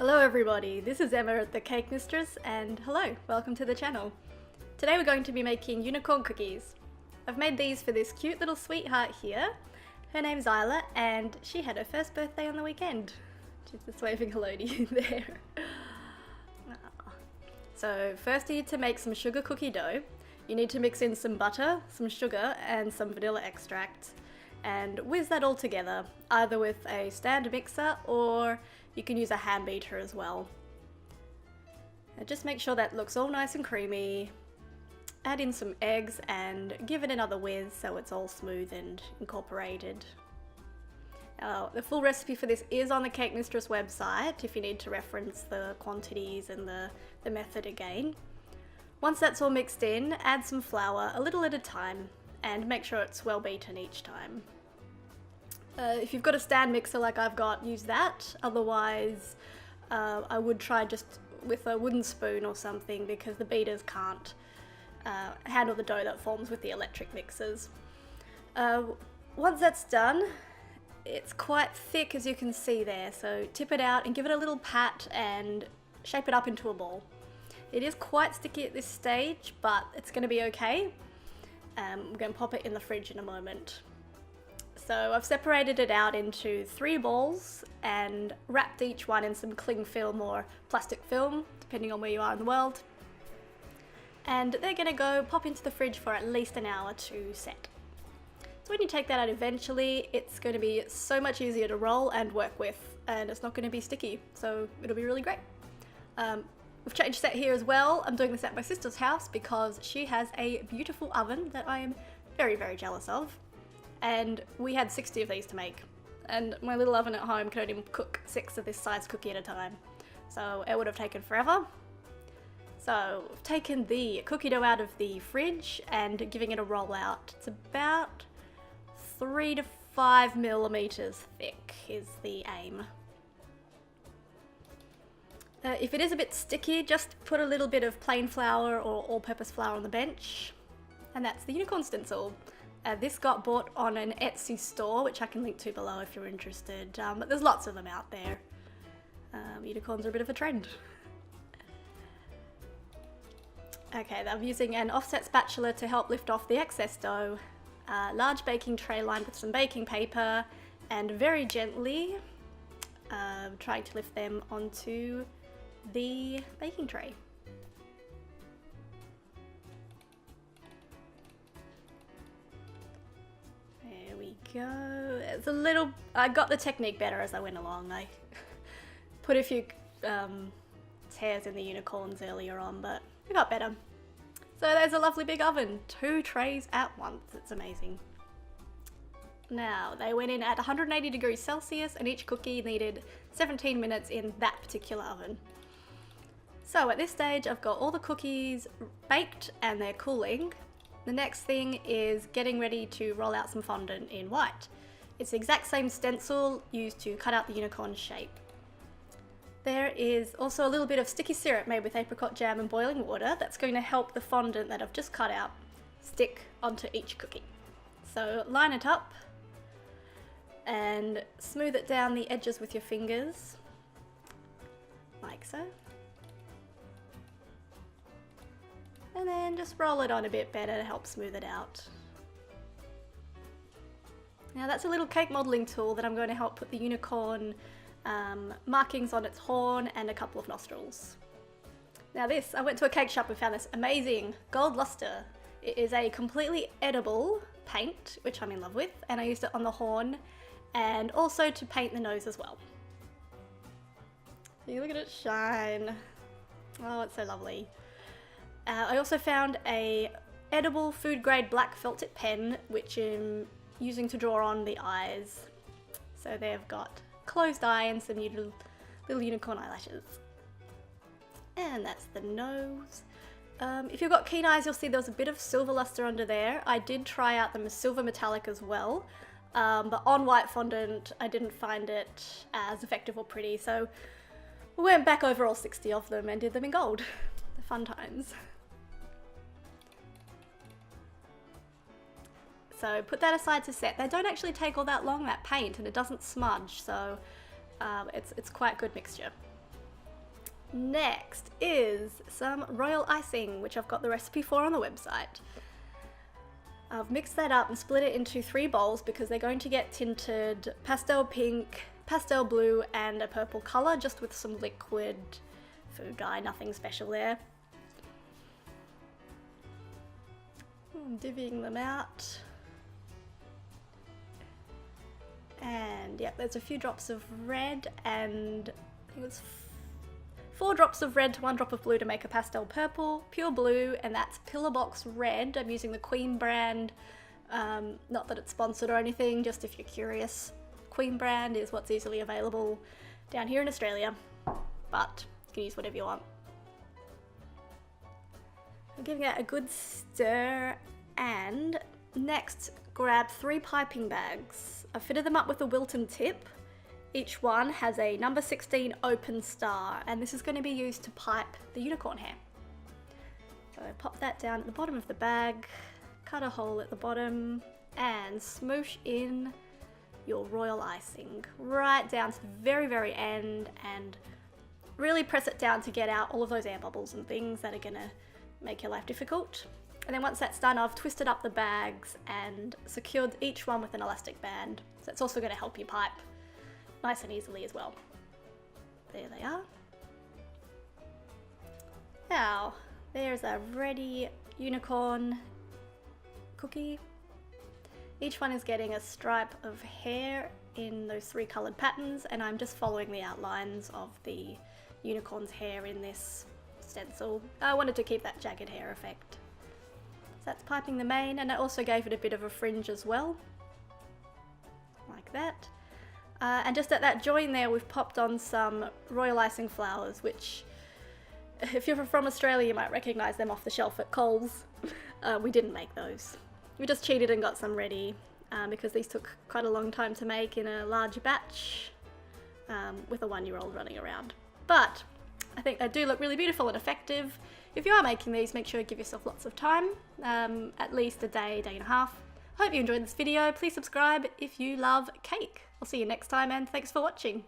Hello everybody, this is Emma the Cake Mistress, and hello, welcome to the channel. Today we're going to be making unicorn cookies. I've made these for this cute little sweetheart here. Her name's Isla, and she had her first birthday on the weekend. She's just waving hello to you there. So first you need to make some sugar cookie dough. You need to mix in some butter, some sugar, and some vanilla extract, and whiz that all together, either with a stand mixer or you can use a hand beater as well. And just make sure that looks all nice and creamy. Add in some eggs and give it another whiz so it's all smooth and incorporated. The full recipe for this is on the Cake Mistress website if you need to reference the quantities and the method again. Once that's all mixed in, add some flour a little at a time and make sure it's well beaten each time. If you've got a stand mixer like I've got, use that. Otherwise, I would try just with a wooden spoon or something because the beaters can't handle the dough that forms with the electric mixers. Once that's done, it's quite thick as you can see there, so tip it out and give it a little pat and shape it up into a ball. It is quite sticky at this stage, but it's going to be okay. I'm going to pop it in the fridge in a moment. So I've separated it out into 3 balls and wrapped each one in some cling film or plastic film, depending on where you are in the world. And they're going to go pop into the fridge for at least an hour to set. So when you take that out eventually, it's going to be so much easier to roll and work with, and it's not going to be sticky, so it'll be really great. We've changed set here as well. I'm doing this at my sister's house because she has a beautiful oven that I am very, very jealous of. And we had 60 of these to make. And my little oven at home can only cook 6 of this size cookie at a time. So it would have taken forever. So we've taken the cookie dough out of the fridge and giving it a roll out. It's about 3 to 5 millimeters thick is the aim. If it is a bit sticky, just put a little bit of plain flour or all-purpose flour on the bench. And that's the unicorn stencil. This got bought on an Etsy store, which I can link to below if you're interested, but there's lots of them out there. Unicorns are a bit of a trend. Okay, I'm using an offset spatula to help lift off the excess dough, large baking tray lined with some baking paper, and very gently trying to lift them onto the baking tray. Go. It's a little. I got the technique better as I went along. I put a few tears in the unicorns earlier on, but it got better. So there's a lovely big oven, 2 trays at once. It's amazing. Now they went in at 180 degrees Celsius, and each cookie needed 17 minutes in that particular oven. So at this stage, I've got all the cookies baked and they're cooling. The next thing is getting ready to roll out some fondant in white. It's the exact same stencil used to cut out the unicorn shape. There is also a little bit of sticky syrup made with apricot jam and boiling water that's going to help the fondant that I've just cut out stick onto each cookie. So line it up and smooth it down the edges with your fingers, like so. And then just roll it on a bit better to help smooth it out. Now that's a little cake modelling tool that I'm going to help put the unicorn markings on its horn and a couple of nostrils. Now this, I went to a cake shop and found this amazing gold luster. It is a completely edible paint, which I'm in love with, and I used it on the horn and also to paint the nose as well. See, look at it shine. Oh, it's so lovely. I also found a edible food grade black felt tip pen which I'm using to draw on the eyes. So they've got closed eye and some little unicorn eyelashes. And that's the nose. If you've got keen eyes, you'll see there's a bit of silver luster under there. I did try out the silver metallic as well, but on white fondant I didn't find it as effective or pretty, so we went back over all 60 of them and did them in gold. The fun times. So put that aside to set. They don't actually take all that long, that paint, and it doesn't smudge, so it's quite good mixture. Next is some royal icing, which I've got the recipe for on the website. I've mixed that up and split it into 3 bowls because they're going to get tinted pastel pink, pastel blue and a purple colour, just with some liquid food dye, nothing special there. I'm divvying them out. And yep, there's a few drops of red and I think it's 4 drops of red to 1 drop of blue to make a pastel purple, pure blue, and that's Pillar Box Red. I'm using the Queen brand, not that it's sponsored or anything, just if you're curious. Queen brand is what's easily available down here in Australia, but you can use whatever you want. I'm giving it a good stir, and next grab 3 piping bags. I've fitted them up with a Wilton tip. Each one has a number 16 open star, and this is going to be used to pipe the unicorn hair. So pop that down at the bottom of the bag, cut a hole at the bottom, and smoosh in your royal icing right down to the very, very end, and really press it down to get out all of those air bubbles and things that are going to make your life difficult. And then once that's done, I've twisted up the bags and secured each one with an elastic band. So it's also going to help you pipe nice and easily as well. There they are. Now, there's a ready unicorn cookie. Each one is getting a stripe of hair in those 3 coloured patterns, and I'm just following the outlines of the unicorn's hair in this stencil. I wanted to keep that jagged hair effect. So that's piping the mane, and I also gave it a bit of a fringe as well, like that. And just at that join there, we've popped on some royal icing flowers, which, if you're from Australia, you might recognise them off the shelf at Coles. We didn't make those. We just cheated and got some ready, because these took quite a long time to make in a large batch, with a 1-year-old running around. But I think they do look really beautiful and effective. If you are making these, make sure you give yourself lots of time, at least a day, day and a half. Hope you enjoyed this video. Please subscribe if you love cake. I'll see you next time, and thanks for watching.